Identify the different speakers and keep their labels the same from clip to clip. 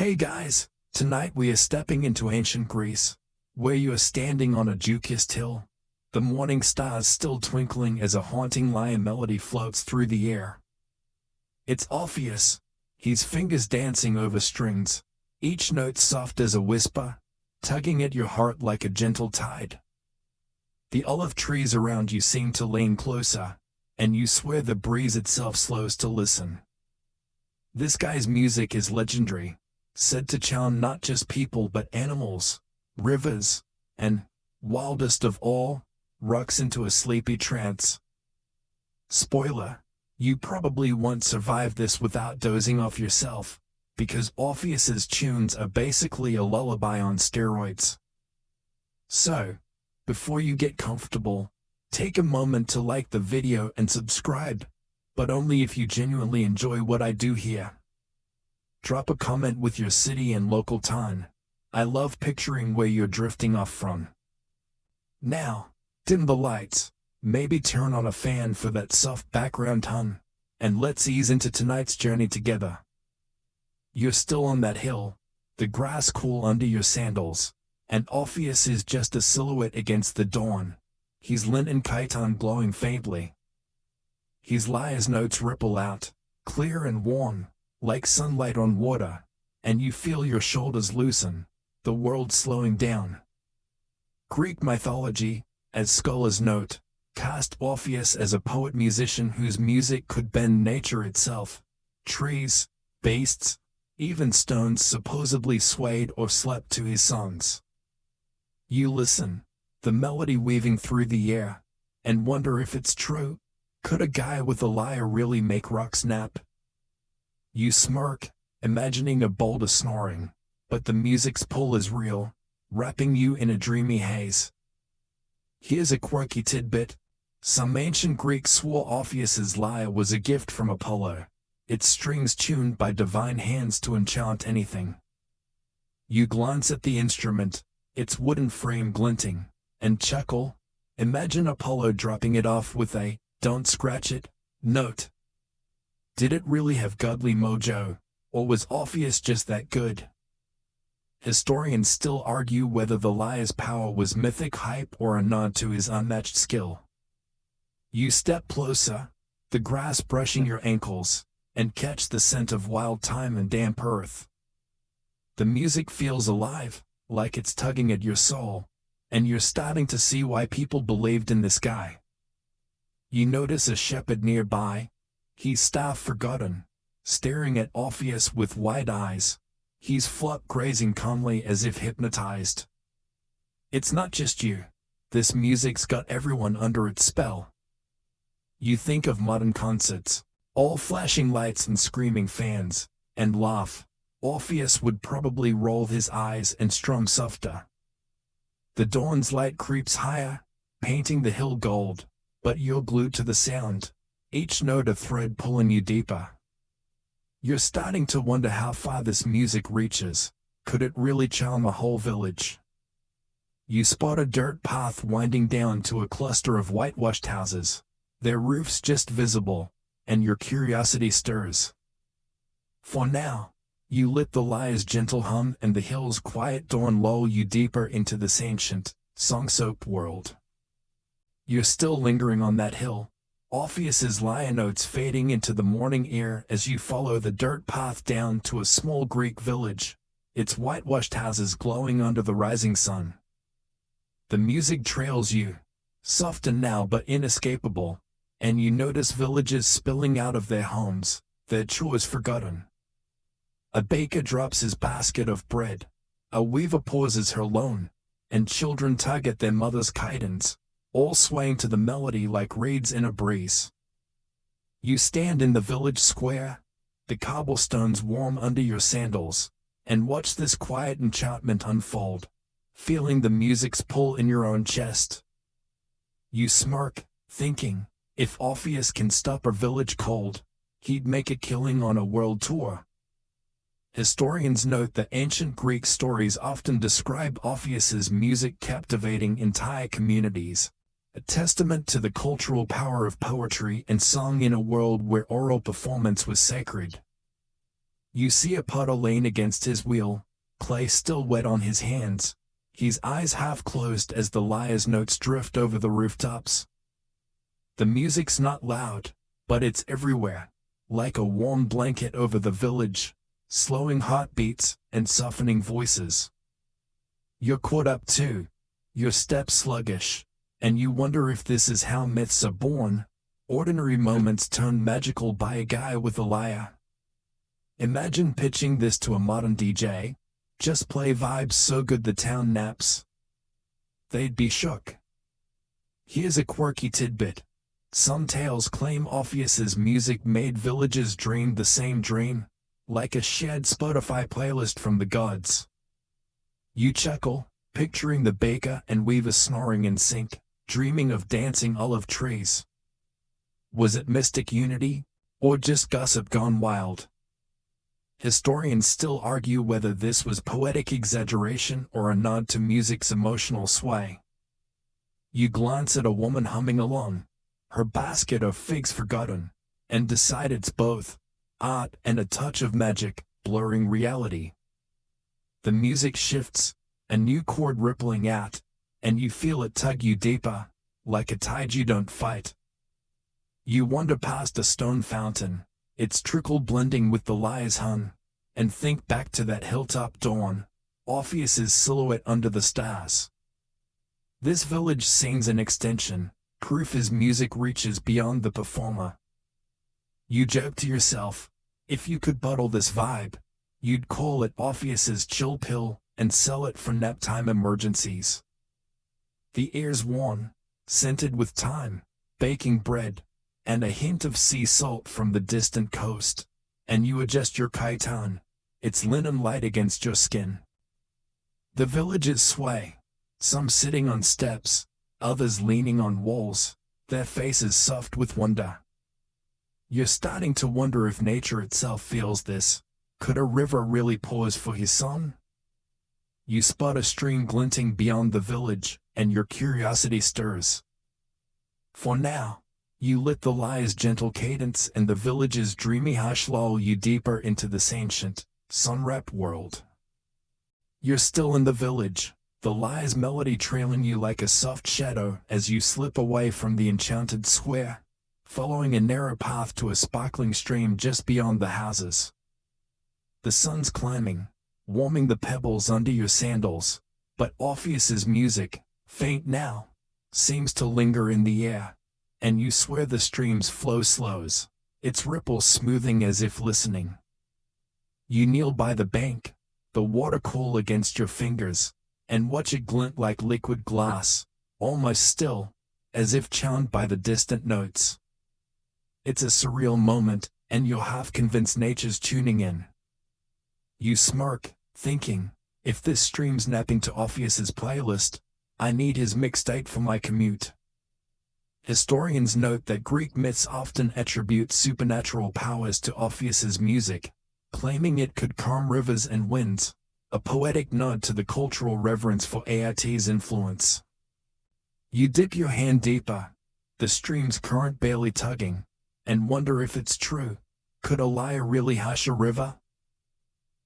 Speaker 1: Hey guys, tonight we are stepping into ancient Greece, where you are standing on a dew-kissed hill, the morning stars still twinkling as a haunting lyre melody floats through the air. It's Orpheus, his fingers dancing over strings, each note soft as a whisper, tugging at your heart like a gentle tide. The olive trees around you seem to lean closer, and you swear the breeze itself slows to listen. This guy's music is legendary, said to charm not just people but animals, rivers, and, wildest of all, rocks into a sleepy trance. Spoiler, you probably won't survive this without dozing off yourself, because Orpheus's tunes are basically a lullaby on steroids. So, before you get comfortable, take a moment to like the video and subscribe, but only if you genuinely enjoy what I do here. Drop a comment with your city and local town. I love picturing where you're drifting off from. Now, dim the lights, maybe turn on a fan for that soft background hum, and let's ease into tonight's journey together. You're still on that hill, the grass cool under your sandals, and Orpheus is just a silhouette against the dawn, his linen chiton glowing faintly. His lyre's notes ripple out, clear and warm, like sunlight on water, and you feel your shoulders loosen, the world slowing down. Greek mythology, as scholars note, cast Orpheus as a poet-musician whose music could bend nature itself. Trees, beasts, even stones supposedly swayed or slept to his songs. You listen, the melody weaving through the air, and wonder if it's true. Could a guy with a lyre really make rocks snap? You smirk, imagining a boulder snoring, but the music's pull is real, wrapping you in a dreamy haze. Here's a quirky tidbit. Some ancient Greeks swore Orpheus's lyre was a gift from Apollo, its strings tuned by divine hands to enchant anything. You glance at the instrument, its wooden frame glinting, and chuckle. Imagine Apollo dropping it off with a "don't scratch it" note. Did it really have godly mojo, or was Orpheus just that good? Historians still argue whether the lyre's power was mythic hype or a nod to his unmatched skill. You step closer, the grass brushing your ankles, and catch the scent of wild thyme and damp earth. The music feels alive, like it's tugging at your soul, and you're starting to see why people believed in this guy. You notice a shepherd nearby, his staff forgotten, staring at Orpheus with wide eyes, his flock grazing calmly as if hypnotized. It's not just you. This music's got everyone under its spell. You think of modern concerts, all flashing lights and screaming fans, and laugh. Orpheus would probably roll his eyes and strum softer. The dawn's light creeps higher, painting the hill gold, but you're glued to the sound, each note a thread pulling you deeper. You're starting to wonder how far this music reaches. Could it really charm a whole village? You spot a dirt path winding down to a cluster of whitewashed houses, their roofs just visible, and your curiosity stirs. For now, you let the lyre's gentle hum and the hill's quiet dawn lull you deeper into this ancient, song-soaked world. You're still lingering on that hill, Orpheus's lyre notes fading into the morning air as you follow the dirt path down to a small Greek village, its whitewashed houses glowing under the rising sun. The music trails you, softened now but inescapable, and you notice villagers spilling out of their homes, their chores forgotten. A baker drops his basket of bread, a weaver pauses her loom, and children tug at their mother's chitons, all swaying to the melody like reeds in a breeze. You stand in the village square, the cobblestones warm under your sandals, and watch this quiet enchantment unfold, feeling the music's pull in your own chest. You smirk, thinking, if Orpheus can stop a village cold, he'd make a killing on a world tour. Historians note that ancient Greek stories often describe Orpheus's music captivating entire communities, a testament to the cultural power of poetry and song in a world where oral performance was sacred. You see a puddle lean against his wheel, clay still wet on his hands, his eyes half closed as the lyre's notes drift over the rooftops. The music's not loud, but it's everywhere, like a warm blanket over the village, slowing heartbeats and softening voices. You're caught up too, your steps sluggish, and you wonder if this is how myths are born, ordinary moments turned magical by a guy with a lyre. Imagine pitching this to a modern DJ, just play vibes so good the town naps. They'd be shook. Here's a quirky tidbit. Some tales claim Orpheus's music made villagers dream the same dream, like a shared Spotify playlist from the gods. You chuckle, picturing the baker and weaver snoring in sync, dreaming of dancing olive trees. Was it mystic unity, or just gossip gone wild? Historians still argue whether this was poetic exaggeration or a nod to music's emotional sway. You glance at a woman humming along, her basket of figs forgotten, and decide it's both art and a touch of magic, blurring reality. The music shifts, a new chord rippling out, and you feel it tug you deeper, like a tide you don't fight. You wander past a stone fountain, its trickle blending with the lyre's hum, and think back to that hilltop dawn, Orpheus's silhouette under the stars. This village scene's an extension, proof his music reaches beyond the performer. You joke to yourself, if you could bottle this vibe, you'd call it Orpheus's chill pill and sell it for naptime emergencies. The air's warm, scented with thyme, baking bread, and a hint of sea salt from the distant coast, and you adjust your chiton, its linen light against your skin. The villagers sway, some sitting on steps, others leaning on walls, their faces soft with wonder. You're starting to wonder if nature itself feels this. Could a river really pause for his song? You spot a stream glinting beyond the village, and your curiosity stirs. For now, you let the lyre's gentle cadence and the village's dreamy hush lull you deeper into this ancient, sun-wrapped world. You're still in the village, the lyre's melody trailing you like a soft shadow as you slip away from the enchanted square, following a narrow path to a sparkling stream just beyond the houses. The sun's climbing, warming the pebbles under your sandals, but Orpheus's music, faint now, seems to linger in the air, and you swear the stream's flow slows, its ripples smoothing as if listening. You kneel by the bank, the water cool against your fingers, and watch it glint like liquid glass, almost still, as if charmed by the distant notes. It's a surreal moment, and you're half convinced nature's tuning in. You smirk, thinking, if this stream's napping to Orpheus's playlist, I need his mixtape for my commute. Historians note that Greek myths often attribute supernatural powers to Orpheus's music, claiming it could calm rivers and winds, a poetic nod to the cultural reverence for AIT's influence. You dip your hand deeper, the stream's current barely tugging, and wonder if it's true. Could a lyre really hush a river?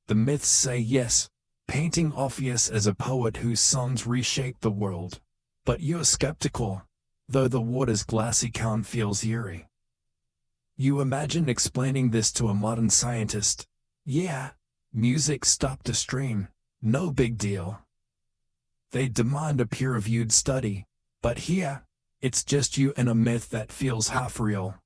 Speaker 1: The myths say yes, painting Orpheus as a poet whose songs reshape the world. But you're skeptical, though the water's glassy calm feels eerie. You imagine explaining this to a modern scientist. Yeah, music stopped a stream, no big deal. They demand a peer-reviewed study, but here, it's just you and a myth that feels half real.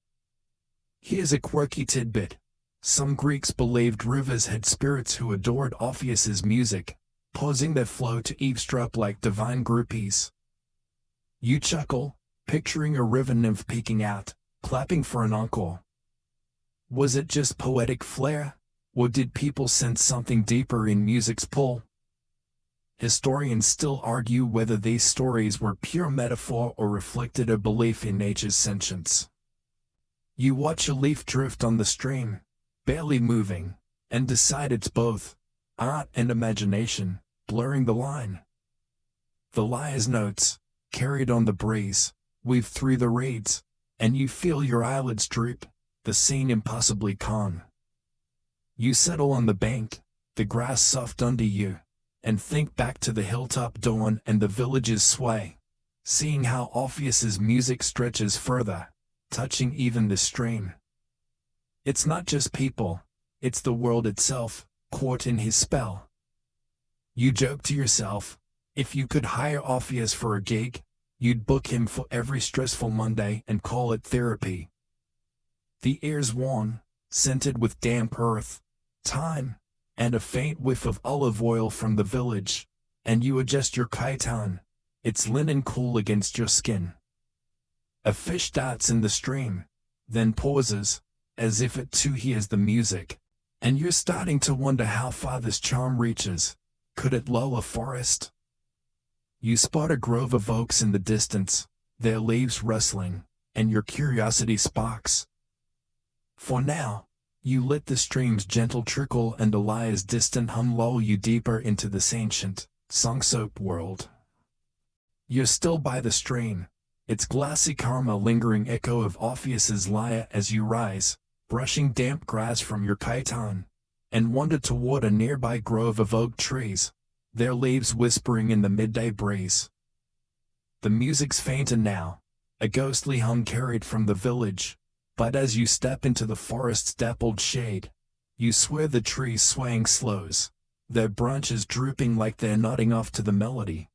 Speaker 1: Here's a quirky tidbit. Some Greeks believed rivers had spirits who adored Orpheus's music, pausing their flow to eavesdrop like divine groupies. You chuckle, picturing a river nymph peeking out, clapping for an encore. Was it just poetic flair, or did people sense something deeper in music's pull? Historians still argue whether these stories were pure metaphor or reflected a belief in nature's sentience. You watch a leaf drift on the stream, barely moving, and decide it's both art and imagination, blurring the line. The lyre's notes, carried on the breeze, weave through the reeds, and you feel your eyelids droop, the scene impossibly calm. You settle on the bank, the grass soft under you, and think back to the hilltop dawn and the village's sway, seeing how Orpheus's music stretches further, touching even the stream. It's not just people, it's the world itself, caught in his spell. You joke to yourself, if you could hire Orpheus for a gig, you'd book him for every stressful Monday and call it therapy. The air's warm, scented with damp earth, thyme, and a faint whiff of olive oil from the village, and you adjust your chiton, its linen cool against your skin. A fish darts in the stream, then pauses, as if it too hears the music, and you're starting to wonder how far this charm reaches. Could it lull a forest? You spot a grove of oaks in the distance, their leaves rustling, and your curiosity sparks. For now, you let the stream's gentle trickle and the lyre's distant hum lull you deeper into this ancient, song-soaked world. You're still by the stream, its glassy calm a lingering echo of Orpheus's lyre as you rise, brushing damp grass from your chiton, and wander toward a nearby grove of oak trees, their leaves whispering in the midday breeze. The music's fainter now, a ghostly hum carried from the village, but as you step into the forest's dappled shade, you swear the trees swaying slows, their branches drooping like they're nodding off to the melody.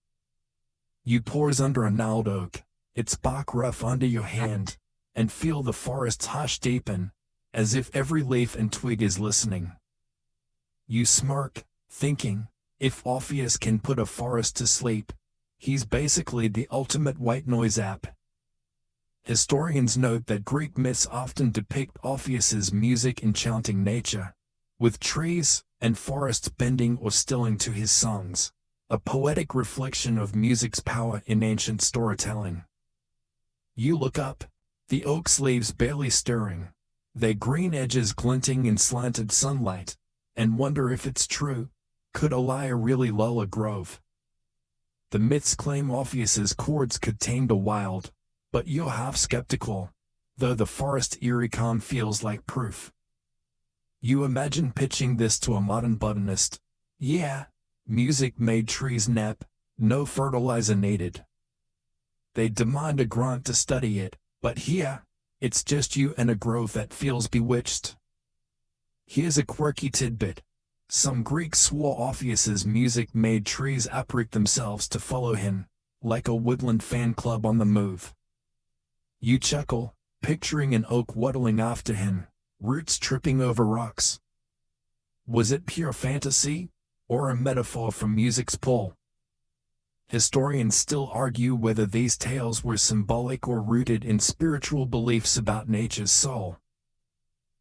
Speaker 1: You pause under a gnarled oak, its bark rough under your hand, and feel the forest's hush deepen, as if every leaf and twig is listening. You smirk, thinking, if Orpheus can put a forest to sleep, he's basically the ultimate white noise app. Historians note that Greek myths often depict Orpheus's music enchanting nature, with trees and forests bending or stilling to his songs, a poetic reflection of music's power in ancient storytelling. You look up, the oak's leaves barely stirring, their green edges glinting in slanted sunlight, and wonder if it's true. Could a lyre really lull a grove? The myths claim Orpheus's chords could tame the wild, but you're half skeptical, though the forest's eerie calm feels like proof. You imagine pitching this to a modern botanist. Yeah, music made trees nap, no fertilizer needed. They demand a grant to study it, but here, it's just you and a grove that feels bewitched. Here's a quirky tidbit. Some Greeks swore Orpheus's music made trees uproot themselves to follow him, like a woodland fan club on the move. You chuckle, picturing an oak waddling after him, roots tripping over rocks. Was it pure fantasy, or a metaphor for music's pull? Historians still argue whether these tales were symbolic or rooted in spiritual beliefs about nature's soul.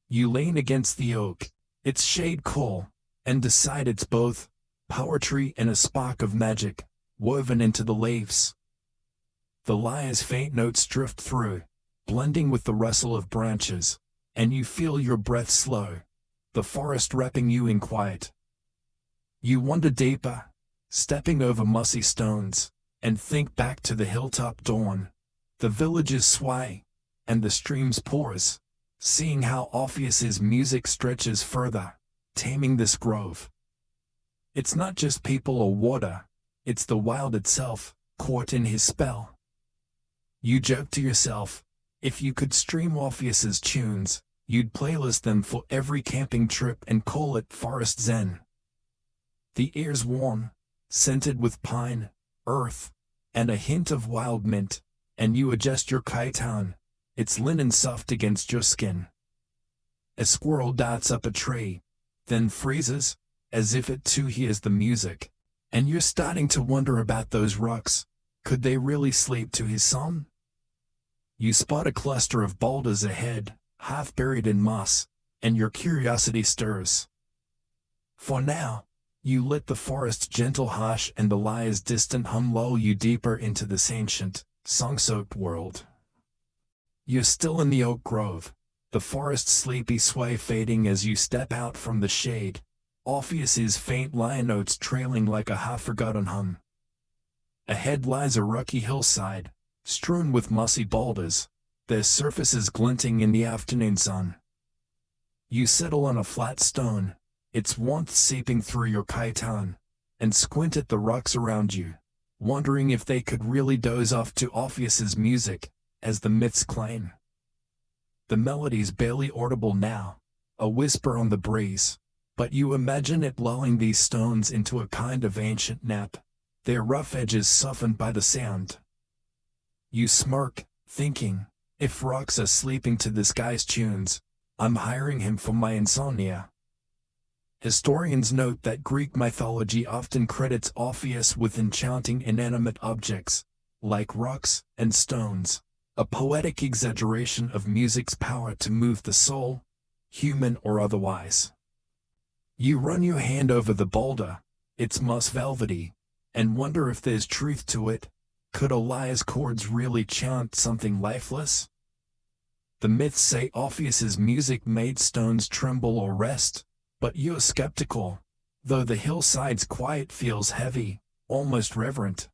Speaker 1: You lean against the oak, its shade cool, and decide it's both poetry and a spark of magic, woven into the leaves. The lyre's faint notes drift through, blending with the rustle of branches, and you feel your breath slow, the forest wrapping you in quiet. You wander deeper, stepping over mossy stones, and think back to the hilltop dawn, the village's sway, and the stream's pause, seeing how Orpheus's music stretches further, taming this grove. It's not just people or water, it's the wild itself, caught in his spell. You joke to yourself, if you could stream Orpheus's tunes, you'd playlist them for every camping trip and call it Forest Zen. The air's warm, scented with pine, earth, and a hint of wild mint, and you adjust your chiton, its linen soft against your skin. A squirrel darts up a tree, then freezes, as if it too hears the music, and you're starting to wonder about those rocks. Could they really sleep to his song? You spot a cluster of boulders ahead, half buried in moss, and your curiosity stirs. For now, you let the forest's gentle hush and the lyre's distant hum lull you deeper into this ancient, song-soaked world. You're still in the oak grove, the forest's sleepy sway fading as you step out from the shade, Orpheus's faint lyre notes trailing like a half-forgotten hum. Ahead lies a rocky hillside, strewn with mossy boulders, their surfaces glinting in the afternoon sun. You settle on a flat stone, its warmth seeping through your chiton, and squint at the rocks around you, wondering if they could really doze off to Orpheus's music, as the myths claim. The melody's barely audible now, a whisper on the breeze, but you imagine it lulling these stones into a kind of ancient nap, their rough edges softened by the sound. You smirk, thinking, if rocks are sleeping to this guy's tunes, I'm hiring him for my insomnia. Historians note that Greek mythology often credits Orpheus with enchanting inanimate objects, like rocks and stones, a poetic exaggeration of music's power to move the soul, human or otherwise. You run your hand over the boulder, its moss velvety, and wonder if there's truth to it. Could a lyre's chords really chant something lifeless? The myths say Orpheus's music made stones tremble or rest, but you're skeptical, though the hillside's quiet feels heavy, almost reverent.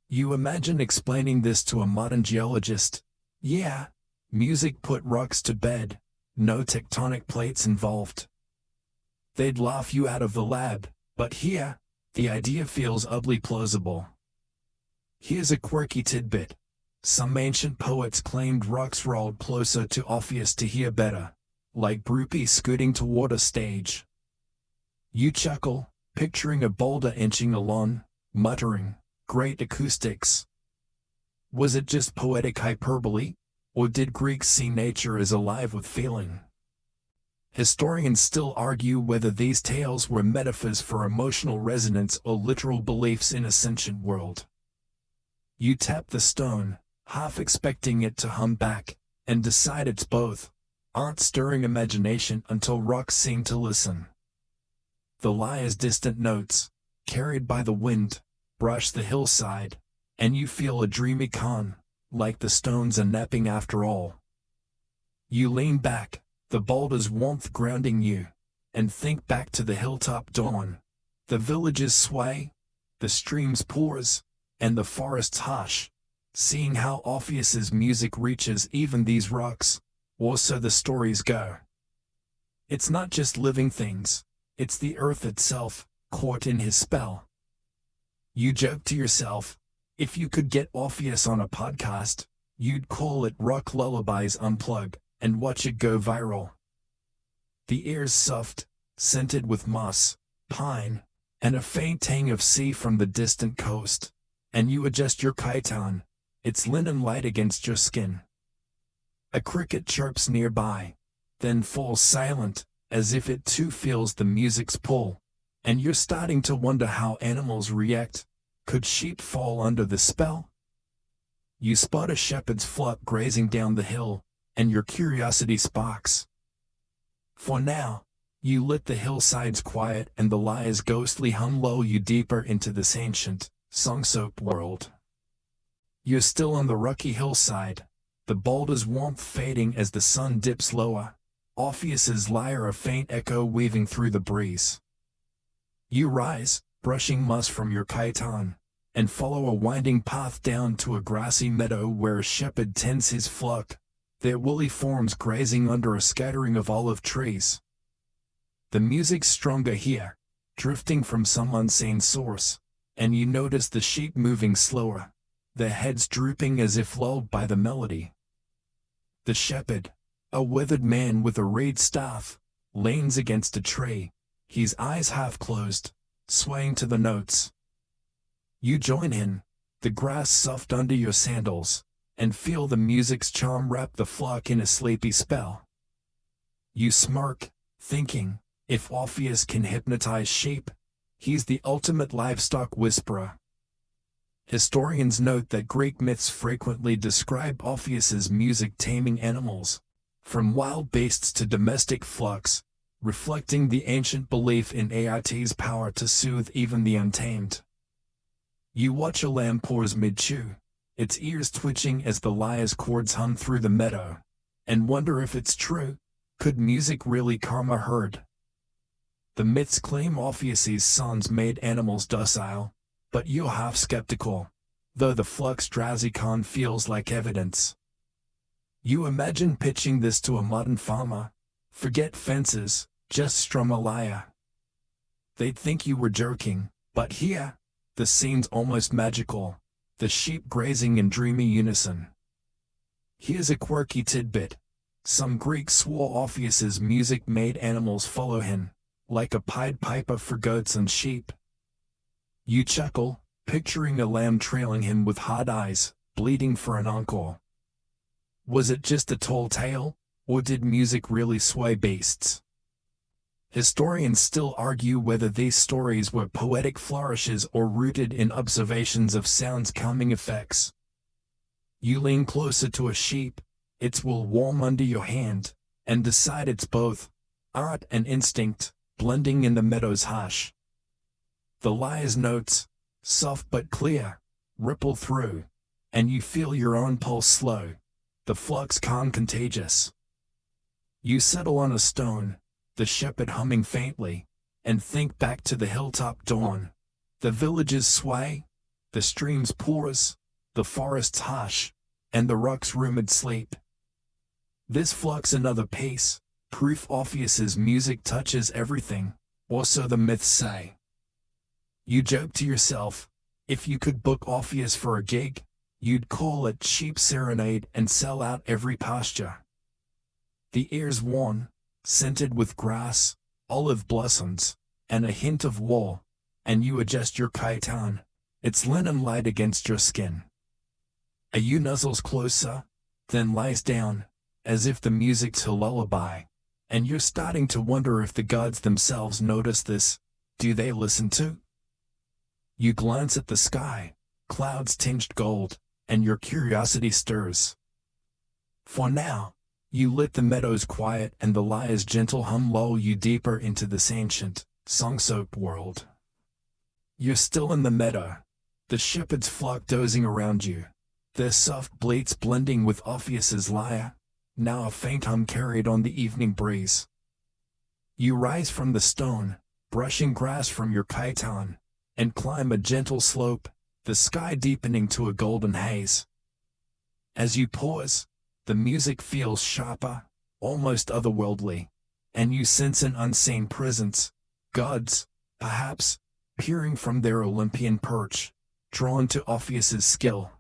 Speaker 1: You imagine explaining this to a modern geologist. Yeah, music put rocks to bed, no tectonic plates involved. They'd laugh you out of the lab, but here, the idea feels oddly plausible. Here's a quirky tidbit. Some ancient poets claimed rocks rolled closer to Orpheus to hear better, like groupies scooting toward a stage. You chuckle, picturing a boulder inching along, muttering, "Great acoustics." Was it just poetic hyperbole, or did Greeks see nature as alive with feeling? Historians still argue whether these tales were metaphors for emotional resonance or literal beliefs in a sentient world. You tap the stone, half expecting it to hum back, and decide it's both, art-stirring imagination until rocks seem to listen. The lyre's distant notes, carried by the wind, brush the hillside, and you feel a dreamy calm, like the stones are napping after all. You lean back, the boulder's warmth grounding you, and think back to the hilltop dawn, the village's sway, the stream's pause, and the forest's hush, seeing how Orpheus's music reaches even these rocks, or so the stories go. It's not just living things, it's the earth itself, caught in his spell. You joke to yourself, if you could get Orpheus on a podcast, you'd call it Rock Lullabies Unplugged, and watch it go viral. The air's soft, scented with moss, pine, and a faint tang of sea from the distant coast, and you adjust your chiton, its linen light against your skin. A cricket chirps nearby, then falls silent, as if it too feels the music's pull, and you're starting to wonder how animals react. Could sheep fall under the spell? You spot a shepherd's flock grazing down the hill, and your curiosity sparks. For now, you let the hillsides quiet and the lyre's ghostly hum lull you deeper into this ancient, song-soaked world. You're still on the rocky hillside, the boulder's warmth fading as the sun dips lower, Orpheus's lyre a faint echo weaving through the breeze. You rise, brushing moss from your chiton, and follow a winding path down to a grassy meadow where a shepherd tends his flock, their woolly forms grazing under a scattering of olive trees. The music's stronger here, drifting from some unseen source, and you notice the sheep moving slower, their heads drooping as if lulled by the melody. The shepherd, a withered man with a reed staff, leans against a tree, his eyes half closed, swaying to the notes. You join in, the grass soft under your sandals, and feel the music's charm wrap the flock in a sleepy spell. You smirk, thinking, if Orpheus can hypnotize sheep, he's the ultimate livestock whisperer. Historians note that Greek myths frequently describe Orpheus's music taming animals, from wild beasts to domestic flocks, reflecting the ancient belief in Art's power to soothe even the untamed. You watch a lamb pause mid-chew, its ears twitching as the lyre's chords hum through the meadow, and wonder if it's true. Could music really calm a herd? The myths claim Orpheus's songs made animals docile, but you're half skeptical, though the flock's drowsy calm feels like evidence. You imagine pitching this to a modern farmer, Forget fences, just strum a lyre. They'd think you were joking, but here, the scene's almost magical, the sheep grazing in dreamy unison. Here's a quirky tidbit. Some Greeks swore Orpheus's music made animals follow him, like a Pied Piper for goats and sheep. You chuckle, picturing a lamb trailing him with hard eyes, bleeding for an encore. Was it just a tall tale, or did music really sway beasts? Historians still argue whether these stories were poetic flourishes or rooted in observations of sound's calming effects. You lean closer to a sheep, its wool warm under your hand, and decide it's both art and instinct, blending in the meadow's hush. The lyre's notes, soft but clear, ripple through, and you feel your own pulse slow, the flux contagious. You settle on a stone, the shepherd humming faintly, and think back to the hilltop dawn, the village's sway, the stream's pause, the forest's hush, and the rock's rumored sleep. This flux another piece, proof Orpheus's music touches everything, or so the myths say. You joke to yourself, if you could book Orpheus for a gig, you'd call it Sheep Serenade and sell out every pasture. The air's warm, scented with grass, olive blossoms, and a hint of wool, and you adjust your chiton, its linen light against your skin. A ewe nuzzles closer, then lies down, as if the music's a lullaby, and you're starting to wonder if the gods themselves notice this. Do they listen too? You glance at the sky, clouds tinged gold, and your curiosity stirs. For now, you let the meadows quiet and the lyre's gentle hum lull you deeper into this ancient, song-soaked world. You're still in the meadow, the shepherds flock dozing around you, their soft bleats blending with Orpheus's lyre, now a faint hum carried on the evening breeze. You rise from the stone, brushing grass from your chiton, and climb a gentle slope, the sky deepening to a golden haze. As you pause, the music feels sharper, almost otherworldly, and you sense an unseen presence, gods, perhaps, peering from their Olympian perch, drawn to Orpheus's skill.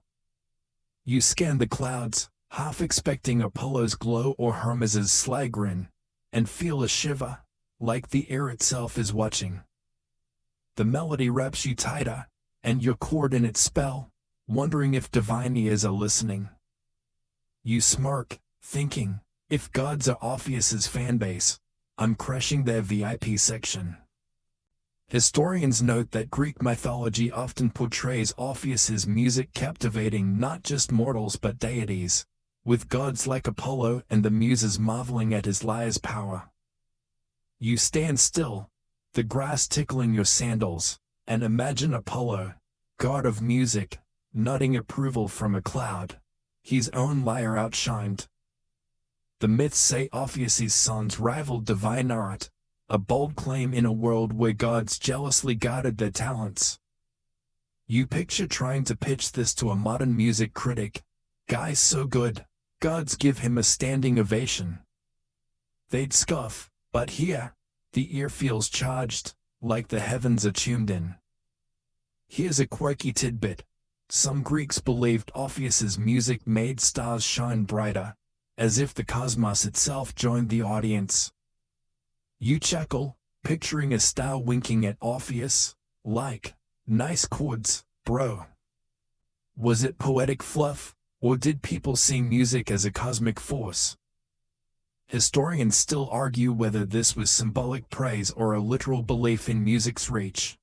Speaker 1: You scan the clouds, half expecting Apollo's glow or Hermes's sly grin, and feel a shiver, like the air itself is watching. The melody wraps you tighter, and you're caught in its spell, wondering if divine ears are listening. You smirk, thinking, if gods are Orpheus's fanbase, I'm crushing their VIP section. Historians note that Greek mythology often portrays Orpheus's music captivating not just mortals but deities, with gods like Apollo and the muses marveling at his lyre's power. You stand still, the grass tickling your sandals, and imagine Apollo, god of music, nodding approval from a cloud, his own lyre outshined. The myths say Orpheus's sons rivaled divine art, a bold claim in a world where gods jealously guarded their talents. You picture trying to pitch this to a modern music critic. Guy's so good, gods give him a standing ovation. They'd scoff, but here, the ear feels charged, like the heavens are tuned in. Here's a quirky tidbit. Some Greeks believed Orpheus's music made stars shine brighter, as if the cosmos itself joined the audience. You chuckle, picturing a star winking at Orpheus, like, nice chords, bro. Was it poetic fluff, or did people see music as a cosmic force? Historians still argue whether this was symbolic praise or a literal belief in music's reach.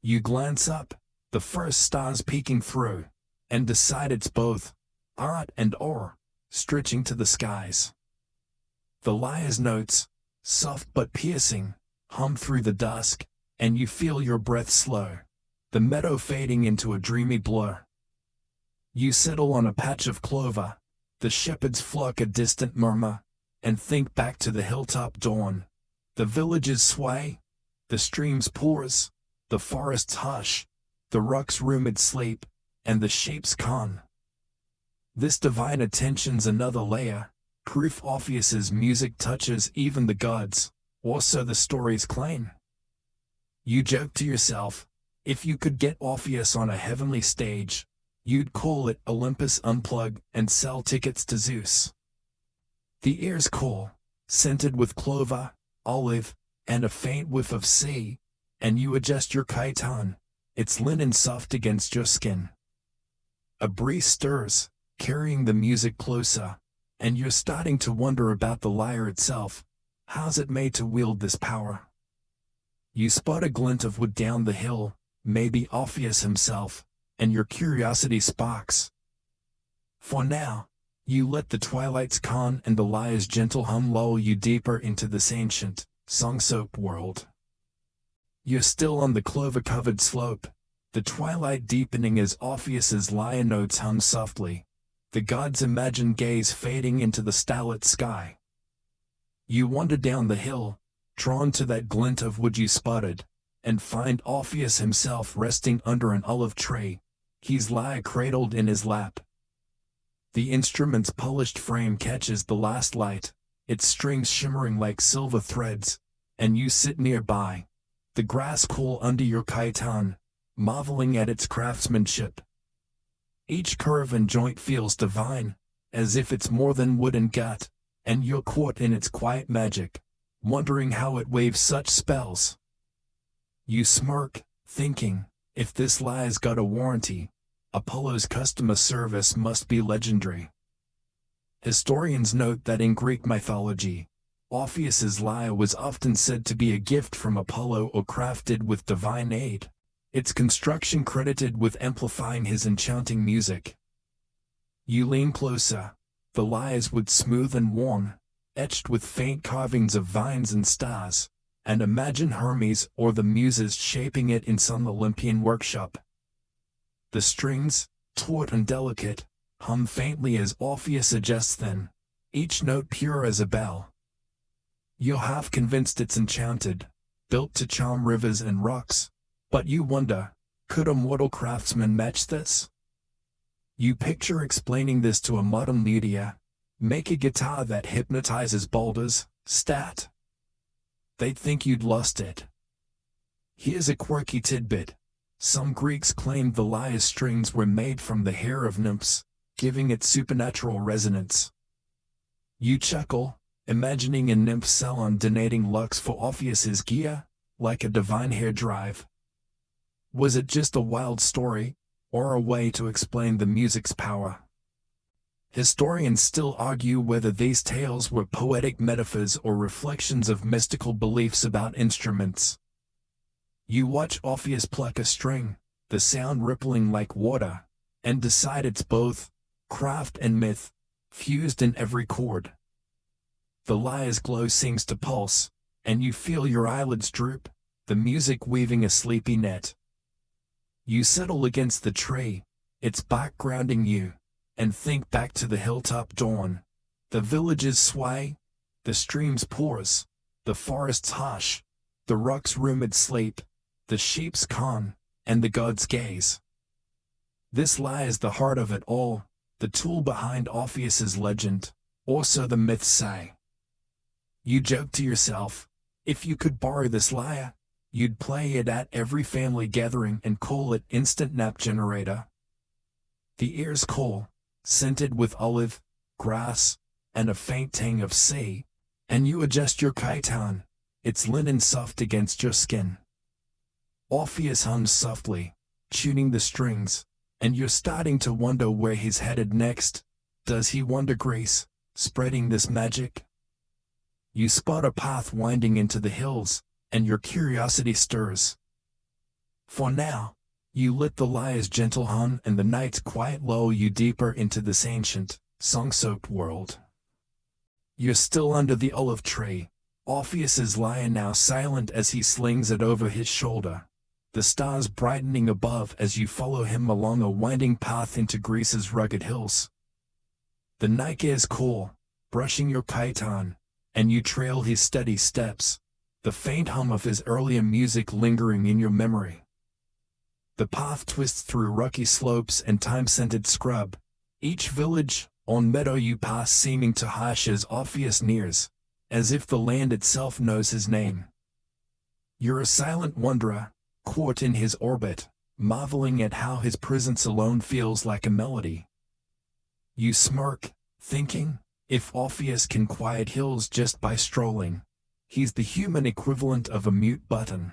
Speaker 1: You glance up, the first stars peeking through, and decide it's both art and awe, stretching to the skies. The lyre's notes, soft but piercing, hum through the dusk, and you feel your breath slow, the meadow fading into a dreamy blur. You settle on a patch of clover, the shepherds flock a distant murmur, and think back to the hilltop dawn, the village's sway, the stream's pause, the forest's hush, the rock's rumored sleep, and the sheep's con. This divine attention's another layer, proof Orpheus's music touches even the gods, or so the stories claim. You joke to yourself, if you could get Orpheus on a heavenly stage, you'd call it Olympus Unplugged and sell tickets to Zeus. The air's cool, scented with clover, olive, and a faint whiff of sea, and you adjust your chiton, its linen soft against your skin. A breeze stirs, carrying the music closer, and you're starting to wonder about the lyre itself. How's it made to wield this power? You spot a glint of wood down the hill, maybe Orpheus himself, and your curiosity sparks. For now, you let the twilight's con and the lyre's gentle hum lull you deeper into this ancient, song-soaked world. You're still on the clover-covered slope, the twilight deepening as Orpheus's lyre notes hum softly, the god's imagined gaze fading into the starlit sky. You wander down the hill, drawn to that glint of wood you spotted, and find Orpheus himself resting under an olive tree, his lyre cradled in his lap. The instrument's polished frame catches the last light, its strings shimmering like silver threads, and you sit nearby, the grass cool under your chiton, marveling at its craftsmanship. Each curve and joint feels divine, as if it's more than wood and gut, and you're caught in its quiet magic, wondering how it waves such spells. You smirk, thinking, if this lyre's got a warranty, Apollo's customer service must be legendary. Historians note that in Greek mythology, Orpheus's lyre was often said to be a gift from Apollo or crafted with divine aid, its construction credited with amplifying his enchanting music. You lean closer, the lyre's wood smooth and worn, etched with faint carvings of vines and stars, and imagine Hermes or the Muses shaping it in some Olympian workshop. The strings, taut and delicate, hum faintly as Orpheus adjusts them, each note pure as a bell. You're half convinced it's enchanted, built to charm rivers and rocks, but you wonder, could a mortal craftsman match this? You picture explaining this to a modern luthier, make a guitar that hypnotizes boulders, stat. They'd think you'd lost it. Here's a quirky tidbit. Some Greeks claimed the lyre's strings were made from the hair of nymphs, giving it supernatural resonance. You chuckle, imagining a nymph salon donating lux for Orpheus's gear, like a divine hair drive. Was it just a wild story, or a way to explain the music's power? Historians still argue whether these tales were poetic metaphors or reflections of mystical beliefs about instruments. You watch Orpheus pluck a string, the sound rippling like water, and decide it's both craft and myth, fused in every chord. The lyre's glow seems to pulse, and you feel your eyelids droop, the music weaving a sleepy net. You settle against the tree, its bark grounding you, and think back to the hilltop dawn. The villages sway, the streams pause, the forests hush, the rocks rumored sleep, the sheep's calm, and the gods gaze. This lies the heart of it all, the tool behind Orpheus's legend, or so the myths say. You joke to yourself, if you could borrow this lyre, you'd play it at every family gathering and call it instant nap generator. The air's cool, scented with olive, grass, and a faint tang of sea, and you adjust your chiton, its linen soft against your skin. Orpheus hums softly, tuning the strings, and you're starting to wonder where he's headed next. Does he wander Greece, spreading this magic? You spot a path winding into the hills, and your curiosity stirs. For now, you let the lyre's gentle hum and the night's quiet lull you deeper into this ancient, song-soaked world. You're still under the olive tree, Orpheus's lyre now silent as he slings it over his shoulder, the stars brightening above as you follow him along a winding path into Greece's rugged hills. The night air's cool, brushing your chiton, and you trail his steady steps, the faint hum of his earlier music lingering in your memory. The path twists through rocky slopes and time-scented scrub, each village, On meadow you pass seeming to hush as Orpheus nears, as if the land itself knows his name. You're a silent wanderer, caught in his orbit, marveling at how his presence alone feels like a melody. You smirk, thinking, if Orpheus can quiet hills just by strolling, he's the human equivalent of a mute button.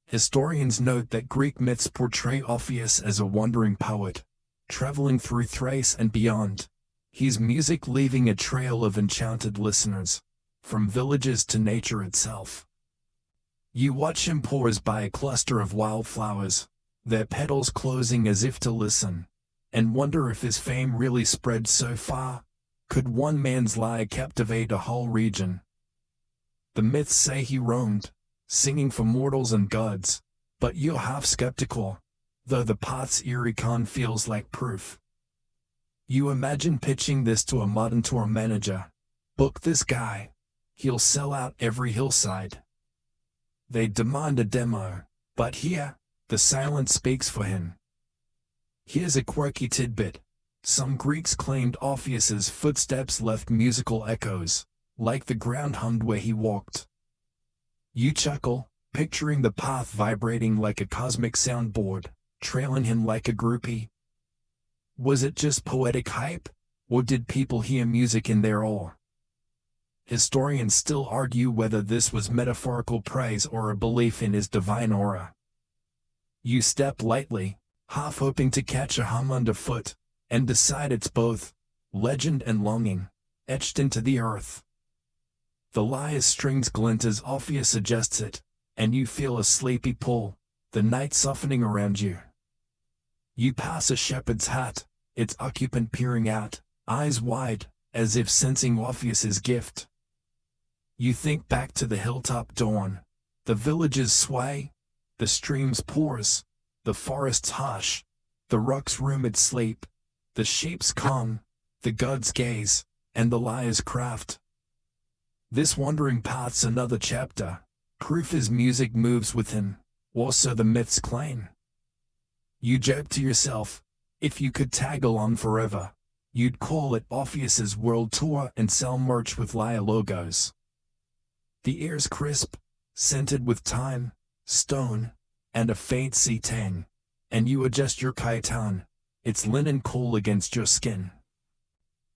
Speaker 1: Historians note that Greek myths portray Orpheus as a wandering poet, traveling through Thrace and beyond, his music leaving a trail of enchanted listeners, from villages to nature itself. You watch him pause by a cluster of wildflowers, their petals closing as if to listen, and wonder if his fame really spread so far. Could one man's lyre captivate a whole region? The myths say he roamed, singing for mortals and gods, but you're half skeptical, though the path's eerie con feels like proof. You imagine pitching this to a modern tour manager. Book this guy. He'll sell out every hillside. They demand a demo, but here, the silence speaks for him. Here's a quirky tidbit. Some Greeks claimed Orpheus's footsteps left musical echoes, like the ground hummed where he walked. You chuckle, picturing the path vibrating like a cosmic soundboard, trailing him like a groupie. Was it just poetic hype, or did people hear music in their awe? Historians still argue whether this was metaphorical praise or a belief in his divine aura. You step lightly, half hoping to catch a hum underfoot, and decide it's both legend and longing, etched into the earth. The lyre's strings glint as Orpheus adjusts it, and you feel a sleepy pull, the night softening around you. You pass a shepherd's hut, its occupant peering out, eyes wide, as if sensing Orpheus's gift. You think back to the hilltop dawn, the village's sway, the stream's pores, the forest's hush, the rock's rumored sleep, the sheep's calm, the god's gaze, and the lyre's craft. This wandering path's another chapter, proof his music moves with him, or so the myths claim. You joke to yourself, if you could tag along forever, you'd call it Orpheus's World Tour and sell merch with lyre logos. The air's crisp, scented with thyme, stone, and a faint sea tang, and you adjust your chiton, its linen cool against your skin.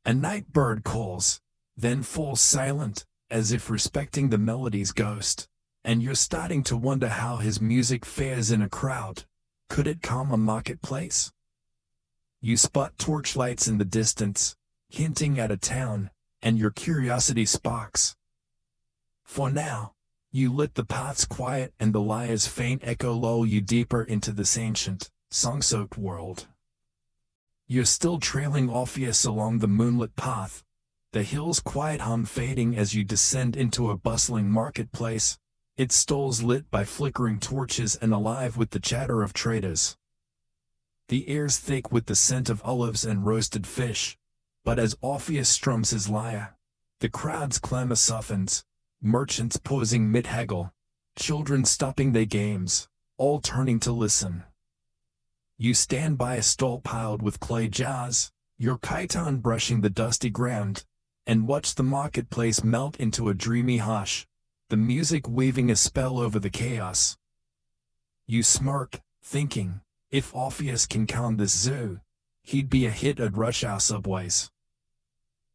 Speaker 1: A night bird calls, then falls silent, as if respecting the melody's ghost, and you're starting to wonder how his music fares in a crowd. Could it calm a marketplace? You spot torchlights in the distance, hinting at a town, and your curiosity sparks. For now, you let the path's quiet and the lyre's faint echo lull you deeper into this ancient, song-soaked world. You're still trailing Orpheus along the moonlit path, the hill's quiet hum fading as you descend into a bustling marketplace, its stalls lit by flickering torches and alive with the chatter of traders. The air's thick with the scent of olives and roasted fish, but as Orpheus strums his lyre, the crowd's clamor softens, merchants pausing mid-haggle, children stopping their games, all turning to listen. You stand by a stall piled with clay jars, your chiton brushing the dusty ground, and watch the marketplace melt into a dreamy hush, the music weaving a spell over the chaos. You smirk, thinking, if Orpheus can calm this zoo, he'd be a hit at rush hour subways.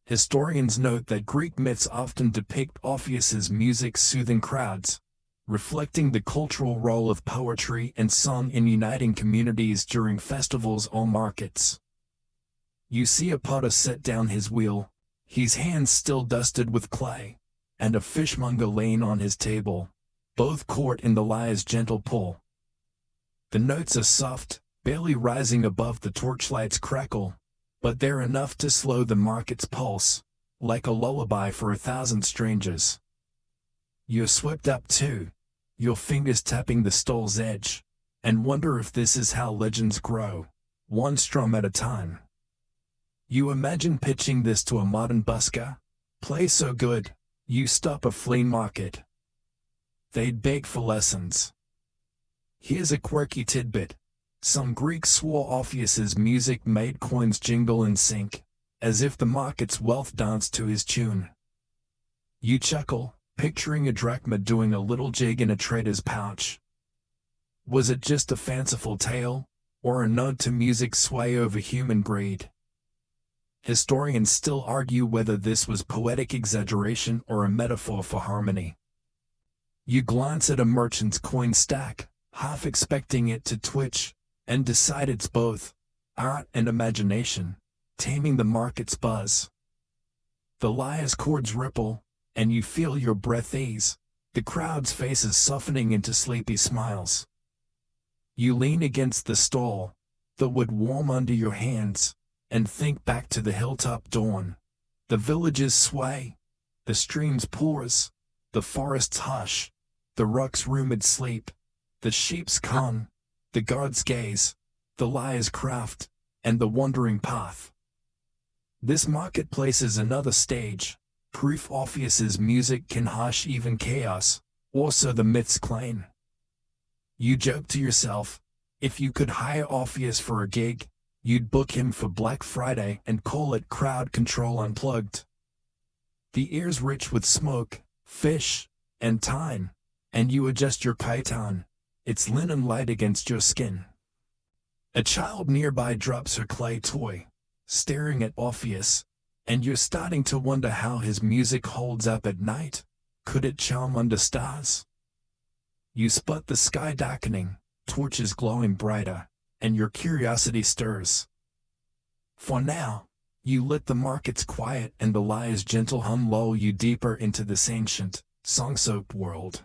Speaker 1: Historians note that Greek myths often depict Orpheus's music soothing crowds, reflecting the cultural role of poetry and song in uniting communities during festivals or markets. You see a potter set down his wheel, his hands still dusted with clay, and a fishmonger laying on his table, both caught in the lyre's gentle pull. The notes are soft, barely rising above the torchlight's crackle, but they're enough to slow the market's pulse, like a lullaby for 1,000 strangers. You're swept up too, your fingers tapping the stall's edge, and wonder if this is how legends grow, one strum at a time. You imagine pitching this to a modern busker, play so good, you stop a flea market. They'd beg for lessons. Here's a quirky tidbit. Some Greeks swore Orpheus's music made coins jingle in sync, as if the market's wealth danced to his tune. You chuckle, picturing a drachma doing a little jig in a trader's pouch. Was it just a fanciful tale, or a nod to music's sway over human greed? Historians still argue whether this was poetic exaggeration or a metaphor for harmony. You glance at a merchant's coin stack, half expecting it to twitch, and decide it's both art and imagination, taming the market's buzz. The lyre's chords ripple, and you feel your breath ease, the crowd's faces softening into sleepy smiles. You lean against the stall, the wood warm under your hands, and think back to the hilltop dawn. The villages sway, the streams pause, the forests hush, the rock's rumored sleep, the sheep's con, the guard's gaze, the lyre's craft, and the wandering path. This marketplace is another stage, proof Orpheus's music can hush even chaos, or so the myths claim. You joke to yourself, if you could hire Orpheus for a gig, you'd book him for Black Friday and call it Crowd Control Unplugged. The air's rich with smoke, fish, and thyme, and you adjust your chiton, its linen light against your skin. A child nearby drops her clay toy, staring at Orpheus, and you're starting to wonder how his music holds up at night. Could it charm under stars? You spot the sky darkening, torches glowing brighter, and your curiosity stirs. For now, you let the market's quiet and the lyre's gentle hum lull you deeper into this ancient, song-soaked world.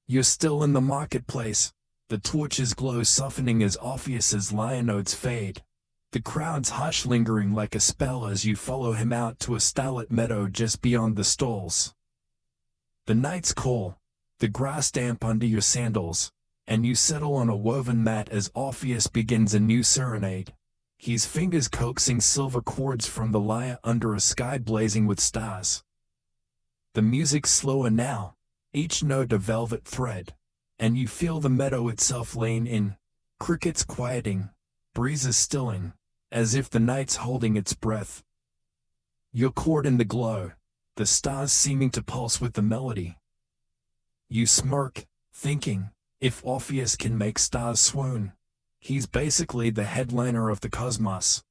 Speaker 1: You're still in the marketplace, the torches glow softening as Orpheus's lyre notes fade, the crowd's hush lingering like a spell as you follow him out to a starlit meadow just beyond the stalls. The night's cool, the grass damp under your sandals, and you settle on a woven mat as Orpheus begins a new serenade, his fingers coaxing silver chords from the lyre under a sky blazing with stars. The music's slower now, each note a velvet thread, and you feel the meadow itself lean in, crickets quieting, breezes stilling, as if the night's holding its breath. You're caught in the glow, the stars seeming to pulse with the melody. You smirk, thinking, if Orpheus can make stars swoon, he's basically the headliner of the cosmos.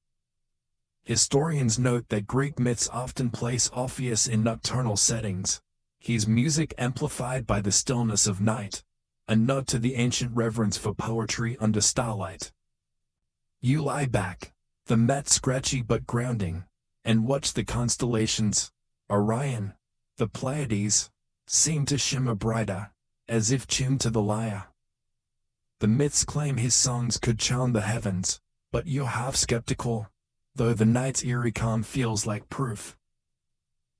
Speaker 1: Historians note that Greek myths often place Orpheus in nocturnal settings, his music amplified by the stillness of night, a nod to the ancient reverence for poetry under starlight. You lie back, the mat scratchy but grounding, and watch the constellations. Orion, the Pleiades, seem to shimmer brighter, as if tuned to the lyre. The myths claim his songs could charm the heavens, but you're half skeptical, though the night's eerie calm feels like proof.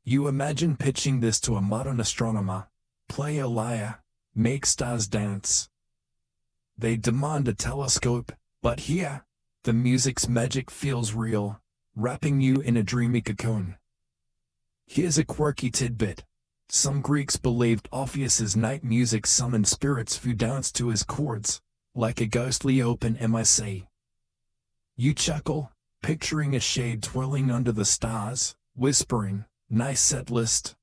Speaker 1: You imagine pitching this to a modern astronomer: play a lyre, make stars dance. They demand a telescope, but here, the music's magic feels real, wrapping you in a dreamy cocoon. Here's a quirky tidbit. Some Greeks believed Orpheus's night music summoned spirits who danced to his chords, like a ghostly open mic. You chuckle, picturing a shade twirling under the stars, whispering, "Nice set list."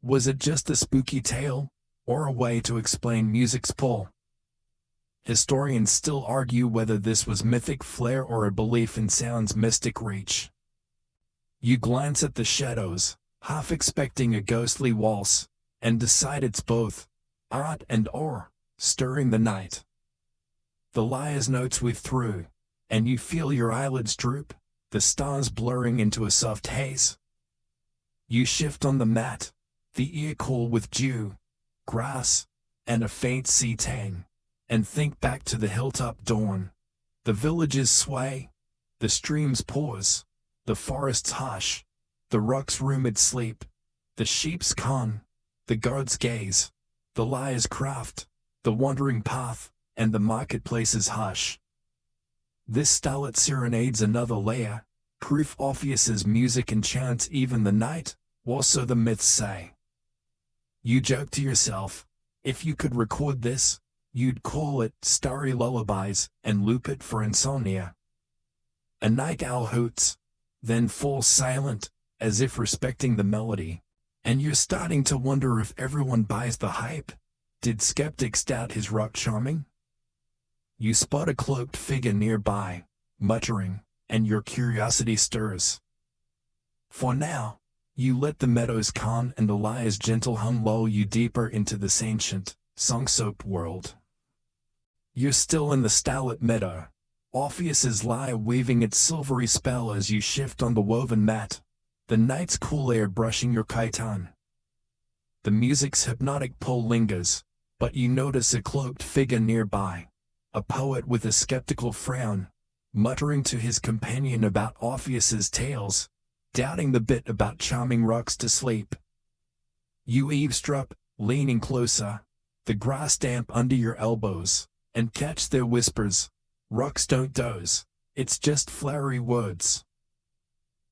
Speaker 1: Was it just a spooky tale, or a way to explain music's pull? Historians still argue whether this was mythic flair or a belief in sound's mystic reach. You glance at the shadows, half expecting a ghostly waltz, and decide it's both art and awe, stirring the night. The lyre's notes weave through, and you feel your eyelids droop, the stars blurring into a soft haze. You shift on the mat, the ear cool with dew, grass, and a faint sea tang, and think back to the hilltop dawn. The villages sway, the streams pause, the forests hush, the rock's rumored sleep, the sheep's con, the guard's gaze, the lyre's craft, the wandering path, and the marketplace's hush. This starlit serenade's another layer, proof Orpheus's music enchants even the night, or so the myths say. You joke to yourself, if you could record this, you'd call it Starry Lullabies and loop it for insomnia. A night owl hoots, then falls silent, as if respecting the melody. And you're starting to wonder if everyone buys the hype. Did skeptics doubt his rock charming? You spot a cloaked figure nearby, muttering, and your curiosity stirs. For now, you let the meadows calm and the lyre's gentle hum lull you deeper into this ancient, song-soaked world. You're still in the starlit meadow, Orpheus's lyre weaving its silvery spell as you shift on the woven mat, the night's cool air brushing your chiton. The music's hypnotic pull lingers, but you notice a cloaked figure nearby, a poet with a skeptical frown, muttering to his companion about Orpheus's tales, doubting the bit about charming rocks to sleep. You eavesdrop, leaning closer, the grass damp under your elbows, and catch their whispers. Rocks don't doze, it's just flowery words.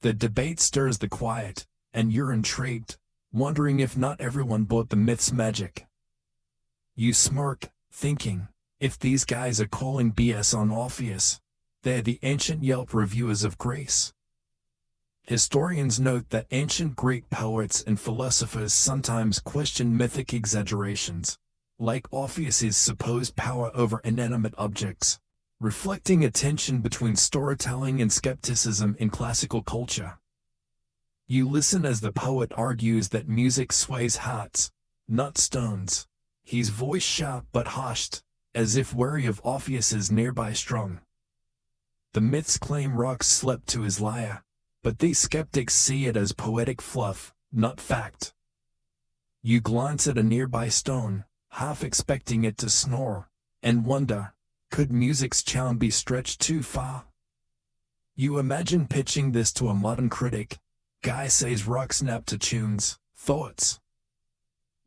Speaker 1: The debate stirs the quiet, and you're intrigued, wondering if not everyone bought the myth's magic. You smirk, thinking, if these guys are calling BS on Orpheus, they're the ancient Yelp reviewers of Greece. Historians note that ancient Greek poets and philosophers sometimes question mythic exaggerations, like Orpheus's supposed power over inanimate objects, reflecting a tension between storytelling and skepticism in classical culture. You listen as the poet argues that music sways hearts, not stones, his voice sharp but hushed, as if wary of Orpheus's nearby strum. The myths claim rocks slept to his lyre, but these skeptics see it as poetic fluff, not fact. You glance at a nearby stone, half expecting it to snore, and wonder, could music's charm be stretched too far? You imagine pitching this to a modern critic. Guy says rocks nap to tunes, thoughts.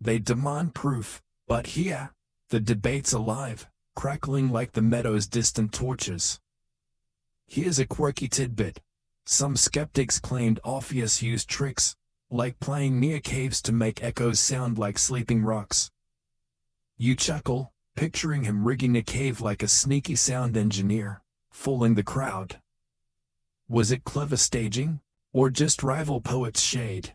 Speaker 1: They demand proof, but here, the debate's alive, crackling like the meadow's distant torches. Here's a quirky tidbit. Some skeptics claimed Orpheus used tricks, like playing near caves to make echoes sound like sleeping rocks. You chuckle, picturing him rigging a cave like a sneaky sound engineer, fooling the crowd. Was it clever staging, or just rival poets' shade?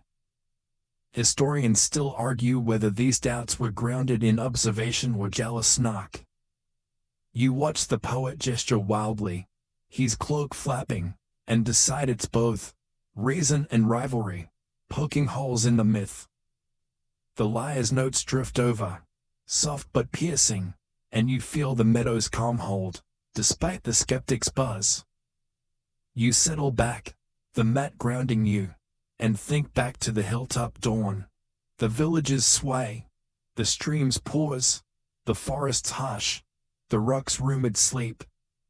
Speaker 1: Historians still argue whether these doubts were grounded in observation or jealous snark. You watch the poet gesture wildly, his cloak flapping, and decide it's both reason and rivalry, poking holes in the myth. The lyre's notes drift over, soft but piercing, and you feel the meadow's calm hold, despite the skeptic's buzz. You settle back, the mat grounding you, and think back to the hilltop dawn, the village's sway, the stream's pause, the forest's hush, the rock's rumored sleep,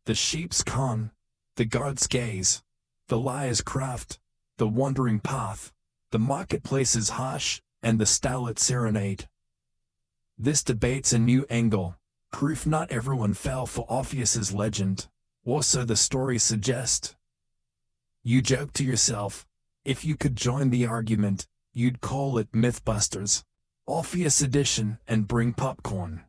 Speaker 1: the sheep's calm, the guard's gaze, the lyre's craft, the wandering path, the marketplace's hush, and the starlit serenade. This debate's a new angle, proof not everyone fell for Orpheus's legend, or so the stories suggest. You joke to yourself, if you could join the argument, you'd call it Mythbusters, Orpheus edition, and bring popcorn.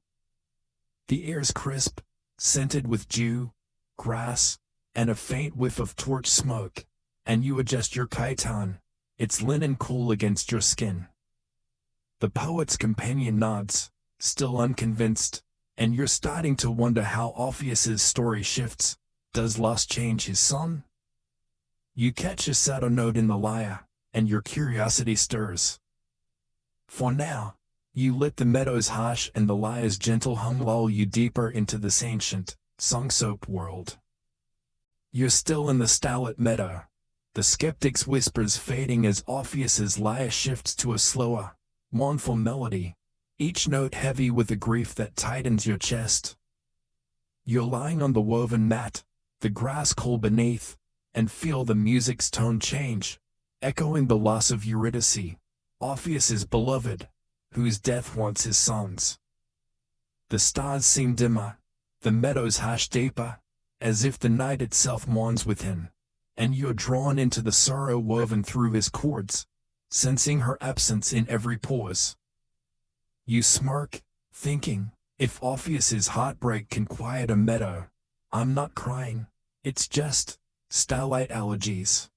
Speaker 1: The air's crisp, scented with dew, grass, and a faint whiff of torch smoke, and you adjust your chiton, its linen cool against your skin. The poet's companion nods, still unconvinced, and you're starting to wonder how Orpheus's story shifts. Does loss change his song? You catch a subtle note in the lyre, and your curiosity stirs. For now, you let the meadow's hush and the lyre's gentle hum lull you deeper into this ancient, song-soaked world. You're still in the starlit meadow, the skeptic's whispers fading as Orpheus's lyre shifts to a slower, mournful melody, each note heavy with the grief that tightens your chest. You're lying on the woven mat, the grass cool beneath, and feel the music's tone change, echoing the loss of Eurydice, Orpheus's beloved, whose death haunts his songs. The stars seem dimmer, the meadows hush deeper, as if the night itself mourns with him, and you're drawn into the sorrow woven through his chords, sensing her absence in every pause. You smirk, thinking, if Orpheus's heartbreak can quiet a meadow, I'm not crying, it's just starlight allergies.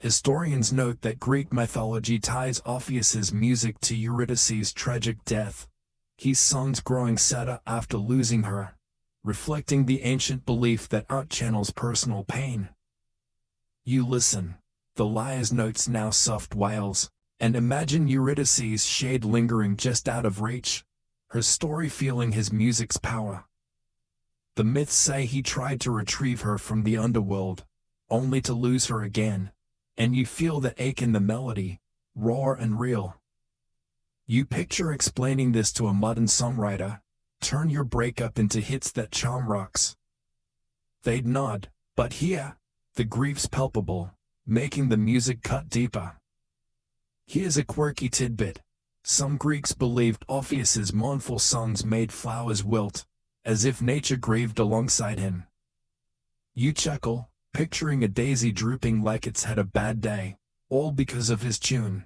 Speaker 1: Historians note that Greek mythology ties Orpheus's music to Eurydice's tragic death, his songs growing sadder after losing her, reflecting the ancient belief that art channels personal pain. You listen, the lyre's notes now soft wails, and imagine Eurydice's shade lingering just out of reach, her story feeling his music's power. The myths say he tried to retrieve her from the underworld, only to lose her again, and you feel the ache in the melody, raw and real. You picture explaining this to a modern songwriter, turn your breakup into hits that charm rocks. They'd nod, but here, the grief's palpable, making the music cut deeper. Here's a quirky tidbit. Some Greeks believed Orpheus's mournful songs made flowers wilt, as if nature grieved alongside him. You chuckle, picturing a daisy drooping like it's had a bad day, all because of his tune.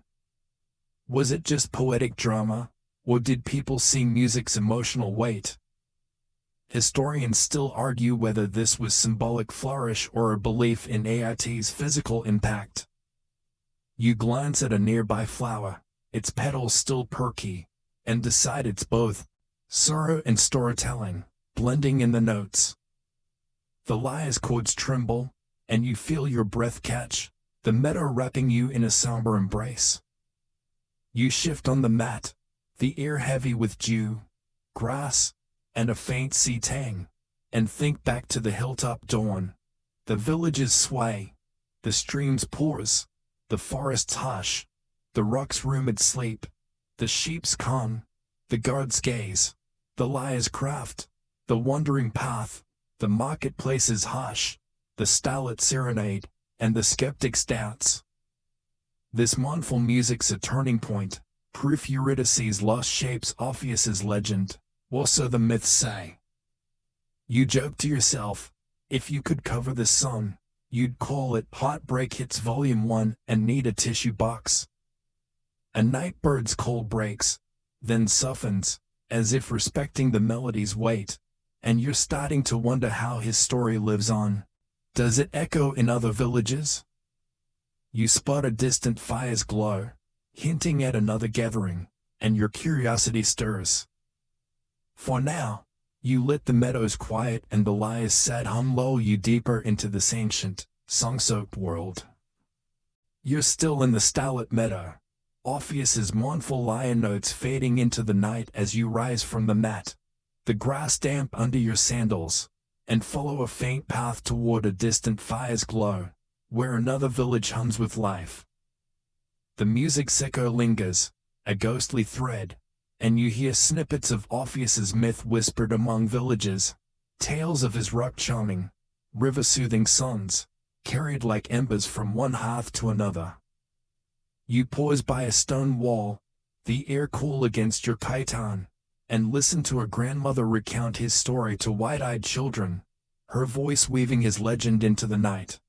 Speaker 1: Was it just poetic drama, or did people see music's emotional weight? Historians still argue whether this was symbolic flourish or a belief in AIT's physical impact. You glance at a nearby flower, its petals still perky, and decide it's both sorrow and storytelling, blending in the notes. The lyre's chords tremble, and you feel your breath catch, the meadow wrapping you in a somber embrace. You shift on the mat, the air heavy with dew, grass, and a faint sea tang, and think back to the hilltop dawn. The villages sway, the streams pause, the forests hush, the rocks rumid sleep, the sheep's calm, the guard's gaze, the lyre's craft, the wandering path, the marketplace's hush, the starlit serenade, and the skeptic's doubts. This mournful music's a turning point, proof Eurydice's loss shapes Orpheus's legend, or so the myths say. You joke to yourself, if you could cover this song, you'd call it Heartbreak Hits Volume 1 and need a tissue box. A night bird's call breaks, then softens, as if respecting the melody's weight, and you're starting to wonder how his story lives on. Does it echo in other villages? You spot a distant fire's glow, hinting at another gathering, and your curiosity stirs. For now, you let the meadows quiet and the lyre's sad hum lull you deeper into this ancient, song-soaked world. You're still in the starlit meadow, Orpheus's mournful lyre notes fading into the night as you rise from the mat, the grass damp under your sandals, and follow a faint path toward a distant fire's glow, where another village hums with life. The music's echo lingers, a ghostly thread, and you hear snippets of Orpheus's myth whispered among villages, tales of his rock-charming, river-soothing sons, carried like embers from one hearth to another. You pause by a stone wall, the air cool against your chiton, and listen to a grandmother recount his story to wide-eyed children, her voice weaving his legend into the night.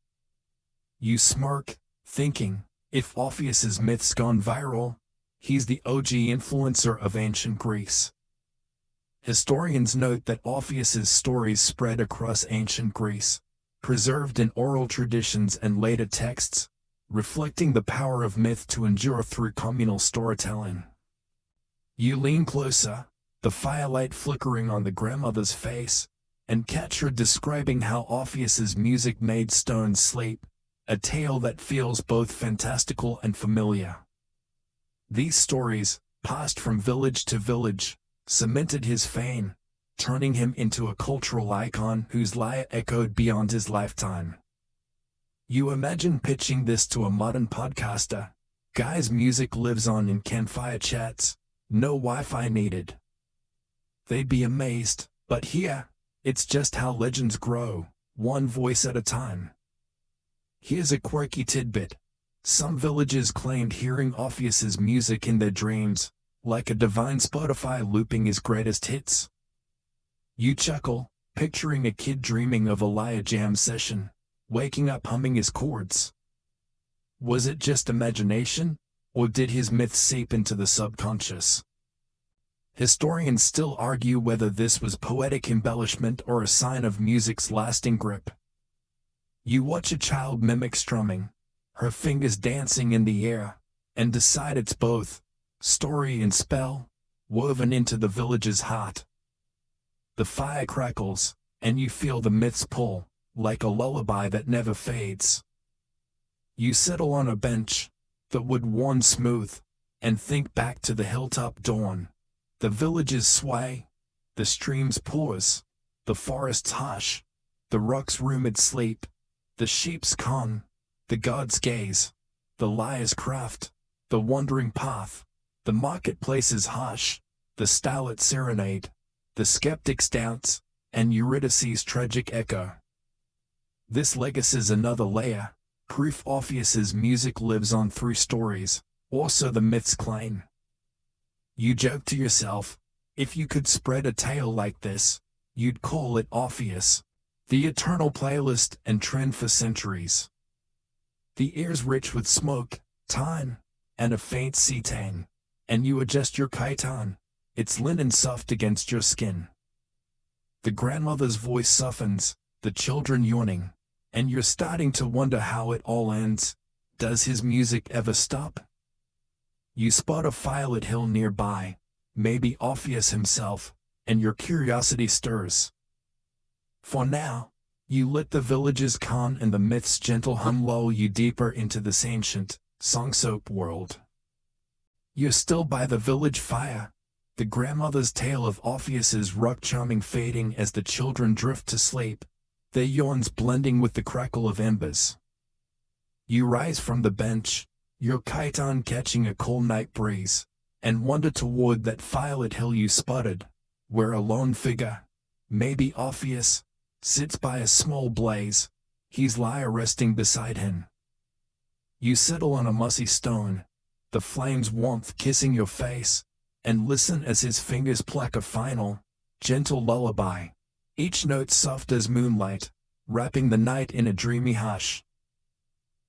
Speaker 1: You smirk, thinking, if Orpheus's myth's gone viral, he's the OG influencer of ancient Greece. Historians note that Orpheus's stories spread across ancient Greece, preserved in oral traditions and later texts, reflecting the power of myth to endure through communal storytelling. You lean closer, the firelight flickering on the grandmother's face, and catch her describing how Orpheus's music made stones sleep, a tale that feels both fantastical and familiar. These stories, passed from village to village, cemented his fame, turning him into a cultural icon whose lyre echoed beyond his lifetime. You imagine pitching this to a modern podcaster. Guy's music lives on in campfire chats, no Wi-Fi needed. They'd be amazed, but here, it's just how legends grow, one voice at a time. Here's a quirky tidbit. Some villages claimed hearing Orpheus's music in their dreams, like a divine Spotify looping his greatest hits. You chuckle, picturing a kid dreaming of a lyre jam session, waking up humming his chords. Was it just imagination, or did his myth seep into the subconscious? Historians still argue whether this was poetic embellishment or a sign of music's lasting grip. You watch a child mimic strumming, her fingers dancing in the air, and decide it's both story and spell, woven into the village's heart. The fire crackles, and you feel the myths pull, like a lullaby that never fades. You settle on a bench, the wood worn smooth, and think back to the hilltop dawn. The villages sway, the streams pause, the forests hush, the rocks rumored sleep, the sheep's con, the god's gaze, the liar's craft, the wandering path, the marketplace's hush, the starlit serenade, the skeptic's doubts, and Eurydice's tragic echo. This legacy's another layer, proof Orpheus's music lives on through stories, also the myths claim. You joke to yourself, if you could spread a tale like this, you'd call it Orpheus, the eternal playlist and trend for centuries. The air's rich with smoke, time, and a faint sea tang, and you adjust your chiton, its linen soft against your skin. The grandmother's voice softens, the children yawning, and you're starting to wonder how it all ends. Does his music ever stop? You spot a firelit hill nearby, maybe Orpheus himself, and your curiosity stirs. For now, you let the village's con and the myth's gentle hum lull you deeper into this ancient, song-soaked world. You're still by the village fire, the grandmother's tale of Orpheus's rock charming fading as the children drift to sleep, their yawns blending with the crackle of embers. You rise from the bench, your chiton catching a cool night breeze, and wander toward that firelit hill you spotted, where a lone figure, maybe Orpheus, sits by a small blaze, his lyre resting beside him. You settle on a mossy stone, the flame's warmth kissing your face, and listen as his fingers pluck a final, gentle lullaby, each note soft as moonlight, wrapping the night in a dreamy hush.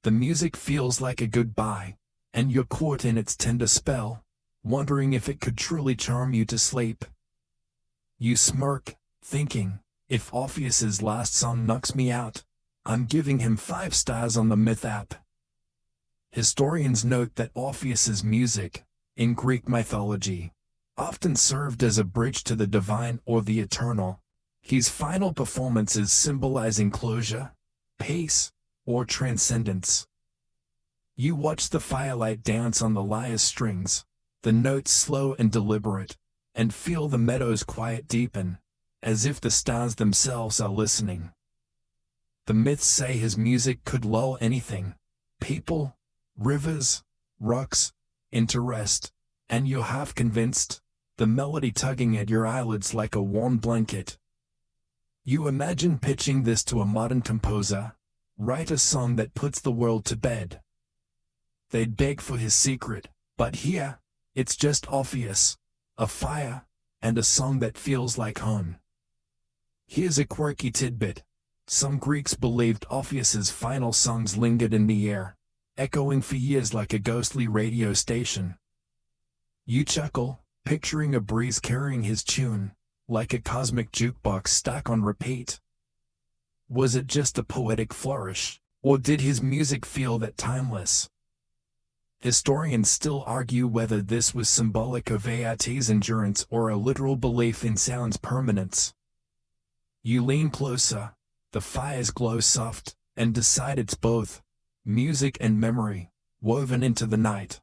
Speaker 1: The music feels like a goodbye, and you're caught in its tender spell, wondering if it could truly charm you to sleep. You smirk, thinking, if Orpheus's last song knocks me out, I'm giving him 5 stars on the Myth app. Historians note that Orpheus's music, in Greek mythology, often served as a bridge to the divine or the eternal, his final performances symbolizing closure, peace, or transcendence. You watch the firelight dance on the lyre's strings, the notes slow and deliberate, and feel the meadow's quiet deepen, as if the stars themselves are listening. The myths say his music could lull anything, people, rivers, rocks, into rest, and you're half convinced, the melody tugging at your eyelids like a warm blanket. You imagine pitching this to a modern composer, write a song that puts the world to bed. They'd beg for his secret, but here, it's just Orpheus, a fire, and a song that feels like home. Here's a quirky tidbit. Some Greeks believed Orpheus's final songs lingered in the air, echoing for years like a ghostly radio station. You chuckle, picturing a breeze carrying his tune, like a cosmic jukebox stuck on repeat. Was it just a poetic flourish, or did his music feel that timeless? Historians still argue whether this was symbolic of ART's endurance or a literal belief in sound's permanence. You lean closer, the fire's glow soft, and decide it's both music and memory, woven into the night.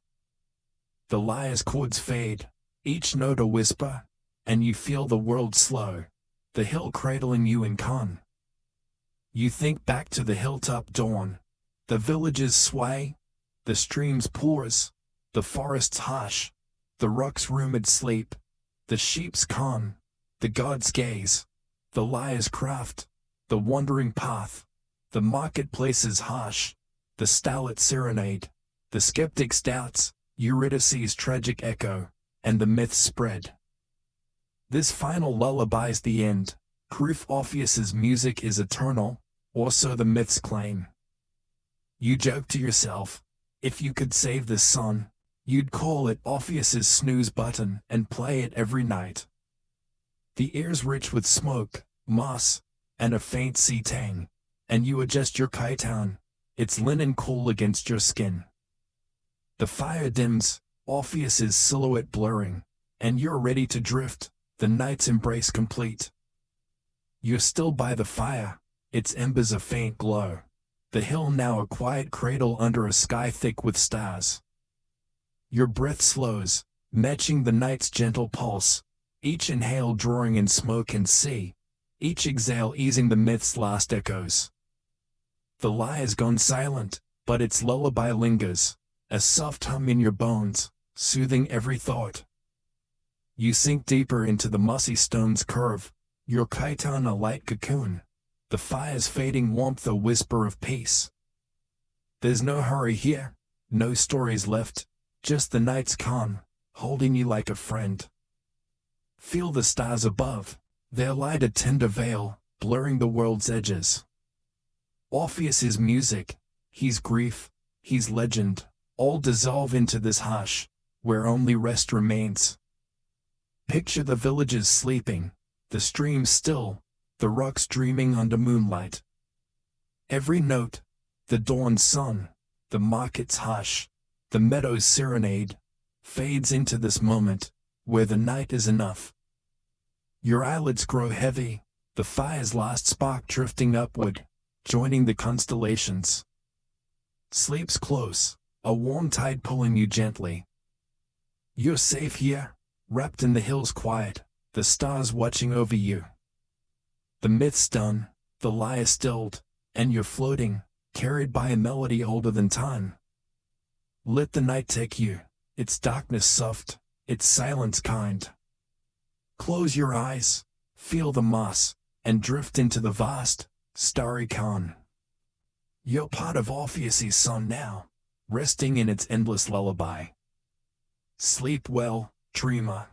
Speaker 1: The lyre's chords fade, each note a whisper, and you feel the world slow, the hill cradling you in calm. You think back to the hilltop dawn, the villages sway, the streams pause, the forests hush, the rocks rumored sleep, the sheep's calm, the god's gaze, the lyre's craft, the wandering path, the marketplace's hush, the starlit serenade, the skeptic's doubts, Eurydice's tragic echo, and the myths spread. This final lullaby's the end, proof Orpheus's music is eternal, or so the myths claim. You joke to yourself, if you could save this song, you'd call it Orpheus's snooze button and play it every night. The air's rich with smoke, moss, and a faint sea tang, and you adjust your chiton, its linen cool against your skin. The fire dims, Orpheus's silhouette blurring, and you're ready to drift, the night's embrace complete. You're still by the fire, its embers a faint glow, the hill now a quiet cradle under a sky thick with stars. Your breath slows, matching the night's gentle pulse, each inhale drawing in smoke and sea, each exhale easing the myth's last echoes. The lie has gone silent, but its lullaby lingers, a soft hum in your bones, soothing every thought. You sink deeper into the mossy stone's curve, your chiton a light cocoon, the fire's fading warmth a whisper of peace. There's no hurry here, no stories left, just the night's calm, holding you like a friend. Feel the stars above, their light a tender veil, blurring the world's edges. Orpheus is music, he's grief, he's legend, all dissolve into this hush, where only rest remains. Picture the villages sleeping, the streams still, the rocks dreaming under moonlight. Every note, the dawn's sun, the market's hush, the meadow's serenade, fades into this moment, where the night is enough. Your eyelids grow heavy, the fire's last spark drifting upward, joining the constellations. Sleep's close, a warm tide pulling you gently. You're safe here, wrapped in the hill's quiet, the stars watching over you. The myth's done, the lie is stilled, and you're floating, carried by a melody older than time. Let the night take you, its darkness soft, its silence kind. Close your eyes, feel the moss, and drift into the vast, starry calm. You're part of Orpheus's song now, resting in its endless lullaby. Sleep well, dreamer.